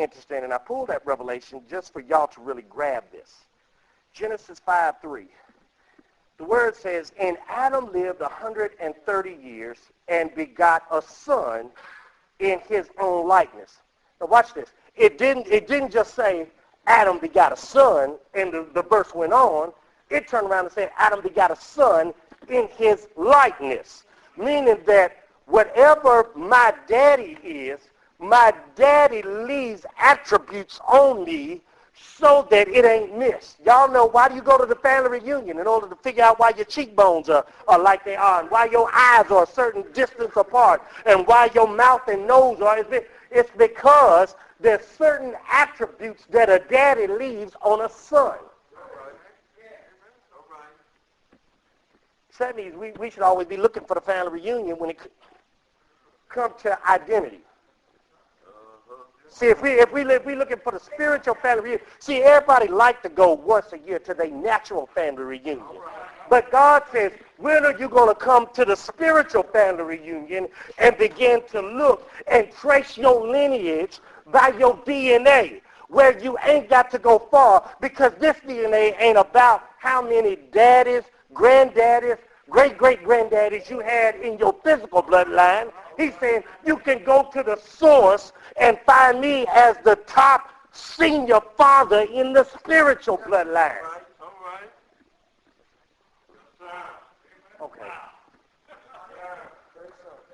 interesting, and I pulled that revelation just for y'all to really grab this. Genesis 5:3. The word says, and Adam lived 130 years and begot a son in his own likeness. Now watch this. It didn't just say Adam begot a son, and the verse went on. It turned around and said Adam begot a son in his likeness, meaning that whatever my daddy is, my daddy leaves attributes on me so that it ain't missed. Y'all know, why do you go to the family reunion? In order to figure out why your cheekbones are like they are, and why your eyes are a certain distance apart, and why your mouth and nose are. It's because there's certain attributes that a daddy leaves on a son. So that means we should always be looking for the family reunion when it comes to identity. See, if we looking for the spiritual family reunion, see, everybody like to go once a year to their natural family reunion. But God says, when are you going to come to the spiritual family reunion and begin to look and trace your lineage by your DNA, where you ain't got to go far, because this DNA ain't about how many daddies, granddaddies, great-great-granddaddies you had in your physical bloodline. He's saying you can go to the source and find me as the top senior father in the spiritual bloodline. All right. Okay.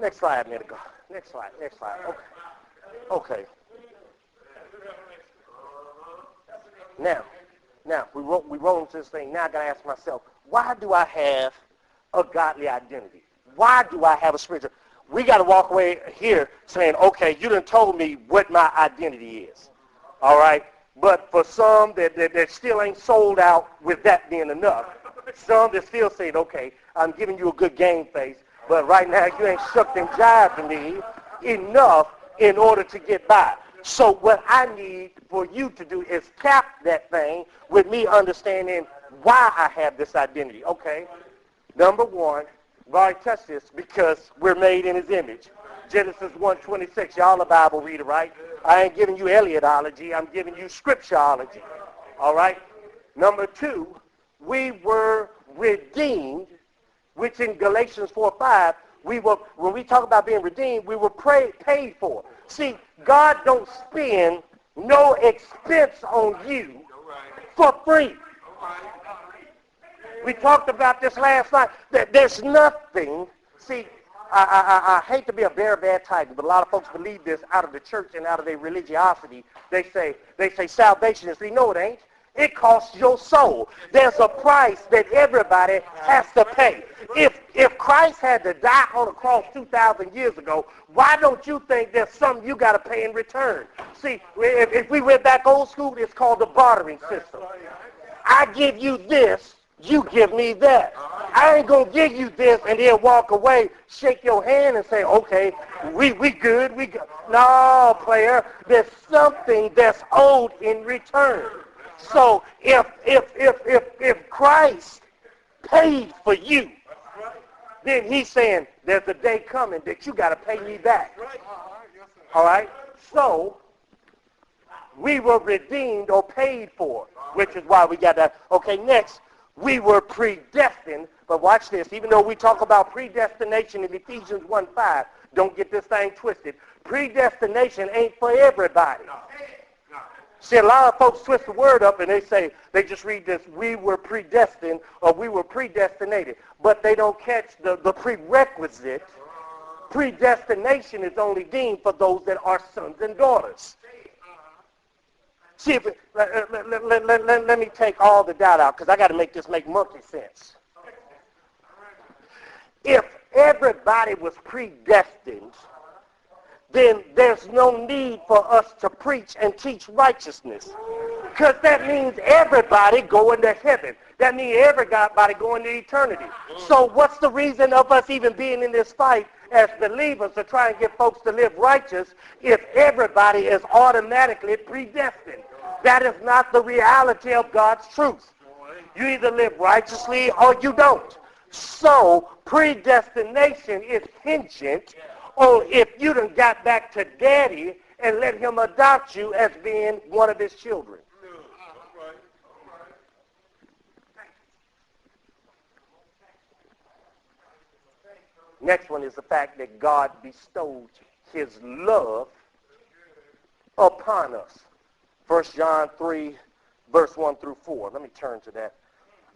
Next slide, Medical. Next slide. Okay. Now we roll into this thing. Now I got to ask myself, why do I have a godly identity? Why do I have a spiritual? We got to walk away here saying, okay, you done told me what my identity is. All right? But for some that still ain't sold out with that being enough, some that still saying, okay, I'm giving you a good game face, but right now you ain't shucked and jived to me enough in order to get by. So what I need for you to do is cap that thing with me understanding why I have this identity. Okay, number one, we've already touched this, because we're made in his image. Genesis 1:26. Y'all a Bible reader, right? I ain't giving you Eliotology. I'm giving you scripturology. All right? Number two, we were redeemed, which in Galatians 4:5, when we talk about being redeemed, we were paid for. See, God don't spend no expense on you for free. We talked about this last night, that there's nothing. See, I hate to be a very bad titan, but a lot of folks believe this out of the church and out of their religiosity. They say salvation is free. No, it ain't. It costs your soul. There's a price that everybody has to pay. If Christ had to die on a cross 2,000 years ago, why don't you think there's something you got to pay in return? See, if we went back old school, it's called the bartering system. I give you this, you give me that. I ain't going to give you this and then walk away, shake your hand and say, okay, we good, we good. No, player, there's something that's owed in return. So if Christ paid for you, then he's saying there's a day coming that you got to pay me back. All right? So we were redeemed or paid for, which is why we got that. Okay, next, we were predestined. But watch this. Even though we talk about predestination in Ephesians 1:5, don't get this thing twisted. Predestination ain't for everybody. See, a lot of folks twist the word up and they just read this, we were predestined or we were predestinated. But they don't catch the prerequisite. Predestination is only deemed for those that are sons and daughters. See, let me take all the doubt out, because I got to make this make monkey sense. If everybody was predestined, then there's no need for us to preach and teach righteousness. Because that means everybody going to heaven. That means everybody going to eternity. So what's the reason of us even being in this fight as believers to try and get folks to live righteous if everybody is automatically predestined? That is not the reality of God's truth. You either live righteously or you don't. So predestination is hinged on if you done got back to daddy and let him adopt you as being one of his children. Next one is the fact that God bestowed his love upon us. 1 John 3, verse 1 through 4. Let me turn to that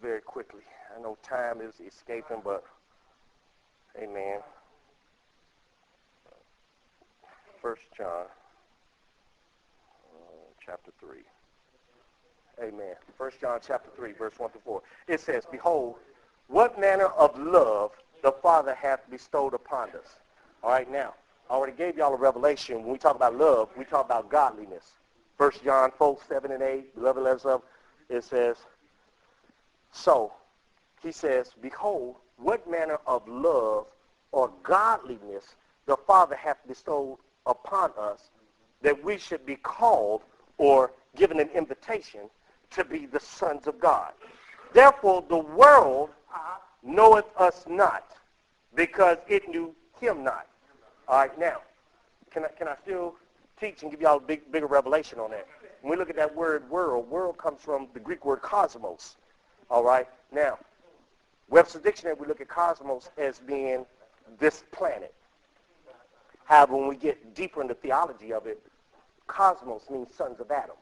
very quickly. I know time is escaping, but amen. 1 John chapter 3. Amen. 1 John chapter 3, verse 1 through 4. It says, behold, what manner of love the Father hath bestowed upon us. All right, now, I already gave y'all a revelation. When we talk about love, we talk about godliness. 1 John 4, 7 and 8, beloved letters of, it says, so, he says, behold, what manner of love or godliness the Father hath bestowed upon us, that we should be called or given an invitation to be the sons of God. Therefore, the world knoweth us not, because it knew him not. All right, now, can I still teach and give y'all a bigger revelation on that? When we look at that word world comes from the Greek word cosmos. All right, now, Webster's Dictionary, we look at cosmos as being this planet. However, when we get deeper into theology of it, cosmos means sons of Adam.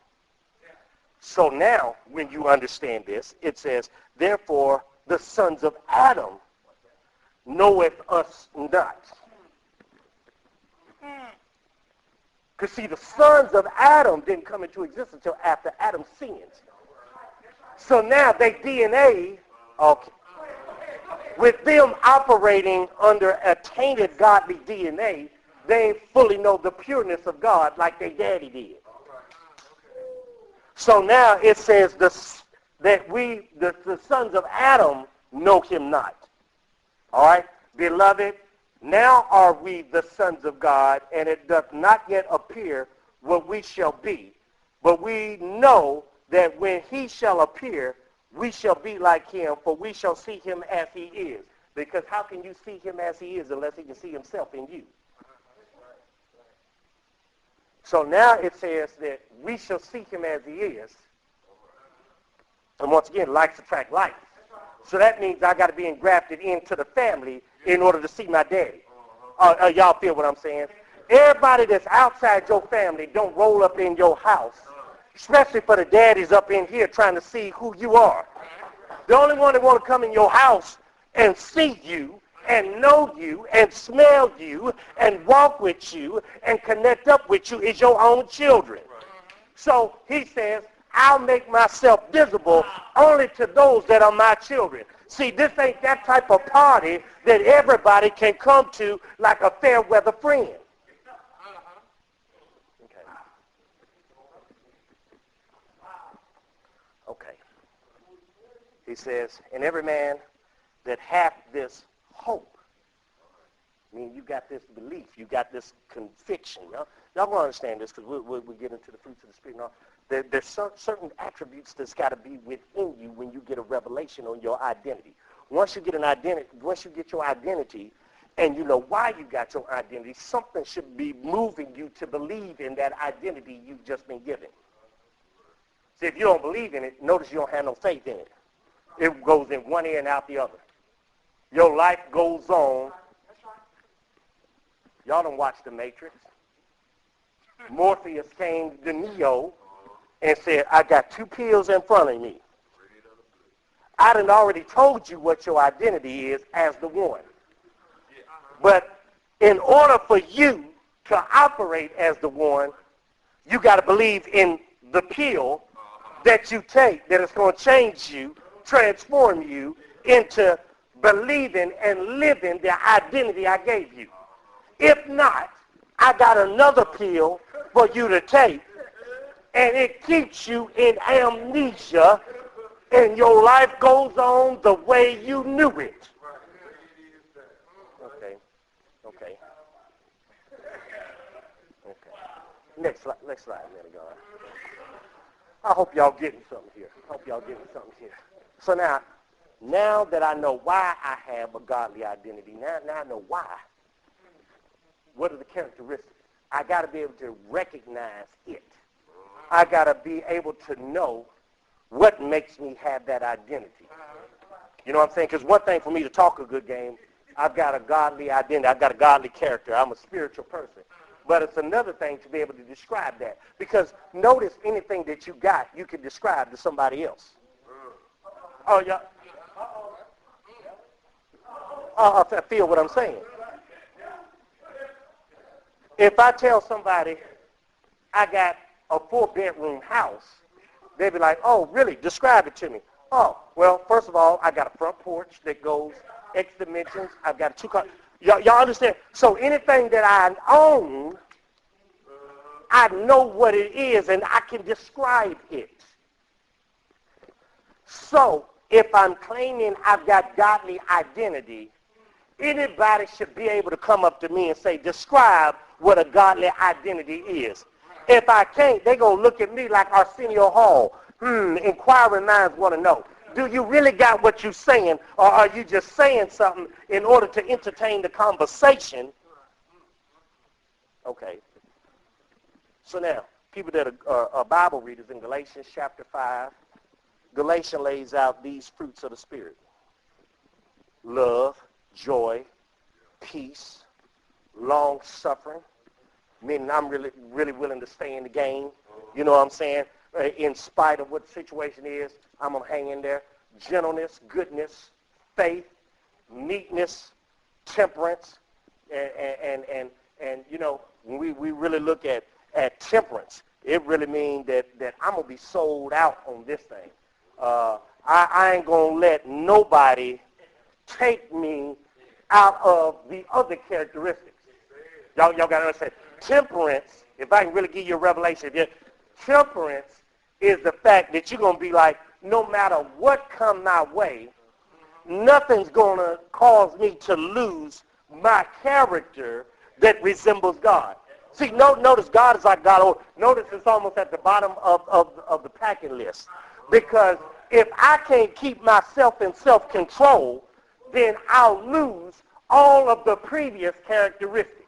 So now, when you understand this, it says, therefore, the sons of Adam knoweth us not. Because see, the sons of Adam didn't come into existence until after Adam sinned. So now they DNA, okay, with them operating under a tainted godly DNA, they ain't fully know the pureness of God like their daddy did. So now it says that we, the sons of Adam, know him not. All right? Beloved, now are we the sons of God, and it doth not yet appear what we shall be. But we know that when he shall appear, we shall be like him, for we shall see him as he is. Because how can you see him as he is unless he can see himself in you? So now it says that we shall see him as he is. And once again, likes attract like. So that means I got to be engrafted into the family in order to see my daddy. Y'all feel what I'm saying? Everybody that's outside your family don't roll up in your house, especially for the daddies up in here trying to see who you are. The only one that want to come in your house and see you and know you and smell you and walk with you and connect up with you is your own children. So he says, I'll make myself visible only to those that are my children. See, this ain't that type of party that everybody can come to like a fair weather friend. Okay. He says, and every man that hath this hope, I mean, you got this belief, you got this conviction. Y'all going to understand this because we'll get into the fruits of the Spirit and all. There's certain attributes that's got to be within you when you get a revelation on your identity. Once you get an identity, once you get your identity, and you know why you got your identity, something should be moving you to believe in that identity you've just been given. See, if you don't believe in it, notice you don't have no faith in it. It goes in one ear and out the other. Your life goes on. Y'all don't watch The Matrix. Morpheus came to Neo and said, I got two pills in front of me. I done already told you what your identity is as the one. But in order for you to operate as the one, you got to believe in the pill that you take that is going to change you, transform you into believing and living the identity I gave you. If not, I got another pill for you to take, and it keeps you in amnesia, and your life goes on the way you knew it. Okay. Next slide, man of God. I hope y'all getting something here. So now that I know why I have a godly identity, now I know why. What are the characteristics? I got to be able to recognize it. I got to be able to know what makes me have that identity. You know what I'm saying? Because one thing for me to talk a good game, I've got a godly identity. I've got a godly character. I'm a spiritual person. But it's another thing to be able to describe that. Because notice anything that you got, you can describe to somebody else. Oh, yeah. I feel what I'm saying. If I tell somebody I got a 4-bedroom house, they'd be like, oh, really? Describe it to me. Oh, well, first of all, I got a front porch that goes X dimensions. I've got a 2-car. Y'all understand? So anything that I own, I know what it is and I can describe it. So if I'm claiming I've got godly identity, anybody should be able to come up to me and say, describe what a godly identity is. If I can't, they're going to look at me like Arsenio Hall. Inquiring minds want to know. Do you really got what you're saying, or are you just saying something in order to entertain the conversation? Okay. So now, people that are Bible readers, in Galatians chapter 5, Galatians lays out these fruits of the Spirit. Love, joy, peace, long-suffering, meaning I'm really willing to stay in the game. You know what I'm saying? In spite of what the situation is, I'm going to hang in there. Gentleness, goodness, faith, meekness, temperance. And you know, when we really look at temperance, it really means that I'm going to be sold out on this thing. I ain't going to let nobody take me out of the other characteristics. Y'all got to understand. Temperance, if I can really give you a revelation, temperance is the fact that you're going to be like, no matter what come my way, nothing's going to cause me to lose my character that resembles God. See, notice God is like God. Notice it's almost at the bottom of the packing list. Because if I can't keep myself in self-control, then I'll lose all of the previous characteristics.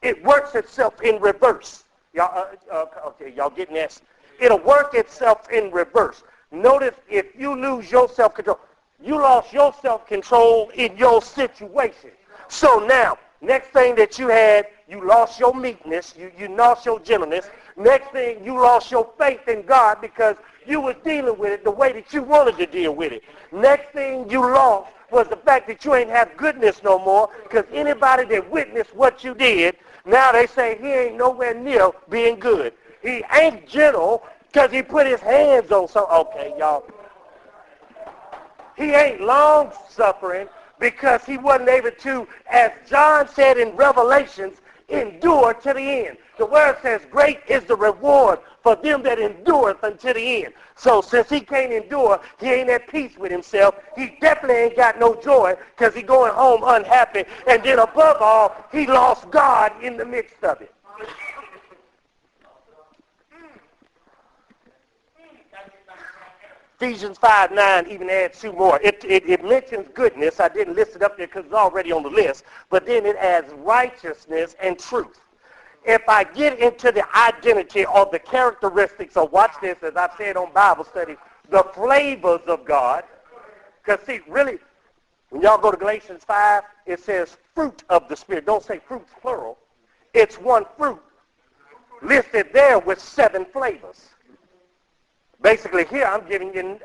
It works itself in reverse. Y'all, okay, y'all getting this? It'll work itself in reverse. Notice if you lose your self-control, you lost your self-control in your situation. So now, next thing that you had, you lost your meekness, you lost your gentleness. Next thing, you lost your faith in God because you were dealing with it the way that you wanted to deal with it. Next thing you lost was the fact that you ain't have goodness no more, because anybody that witnessed what you did, now they say he ain't nowhere near being good. He ain't gentle because he put his hands on some. Okay, y'all. He ain't long-suffering because he wasn't able to, as John said in Revelations, endure to the end. The word says, great is the reward for them that endureth unto the end. So since he can't endure, he ain't at peace with himself. He definitely ain't got no joy because he's going home unhappy. And then above all, he lost God in the midst of it. Ephesians 5:9 even adds 2 more. It mentions goodness. I didn't list it up there because it's already on the list. But then it adds righteousness and truth. If I get into the identity or the characteristics of, watch this, as I've said on Bible study, the flavors of God. Because see, really, when y'all go to Galatians 5, it says fruit of the Spirit. Don't say fruits plural. It's one fruit listed there with 7 flavors. Basically, here I'm giving you 9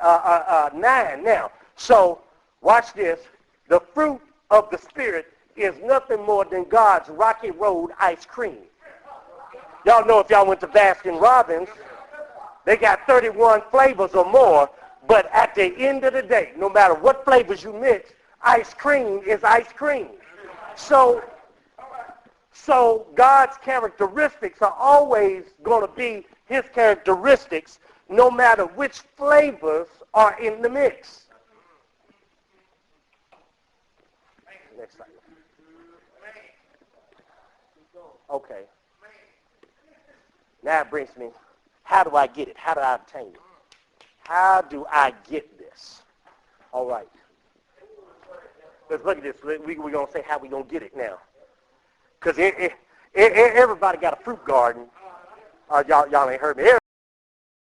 now. So, watch this. The fruit of the Spirit is nothing more than God's Rocky Road ice cream. Y'all know if y'all went to Baskin Robbins, they got 31 flavors or more, but at the end of the day, no matter what flavors you mix, ice cream is ice cream. So God's characteristics are always going to be his characteristics, no matter which flavors are in the mix. Next slide. Okay. Now it brings me, how do I get it? How do I obtain it? How do I get this? All right. Let's look at this. We're going to say how we're going to get it now. Because Everybody got a fruit garden. Y'all ain't heard me.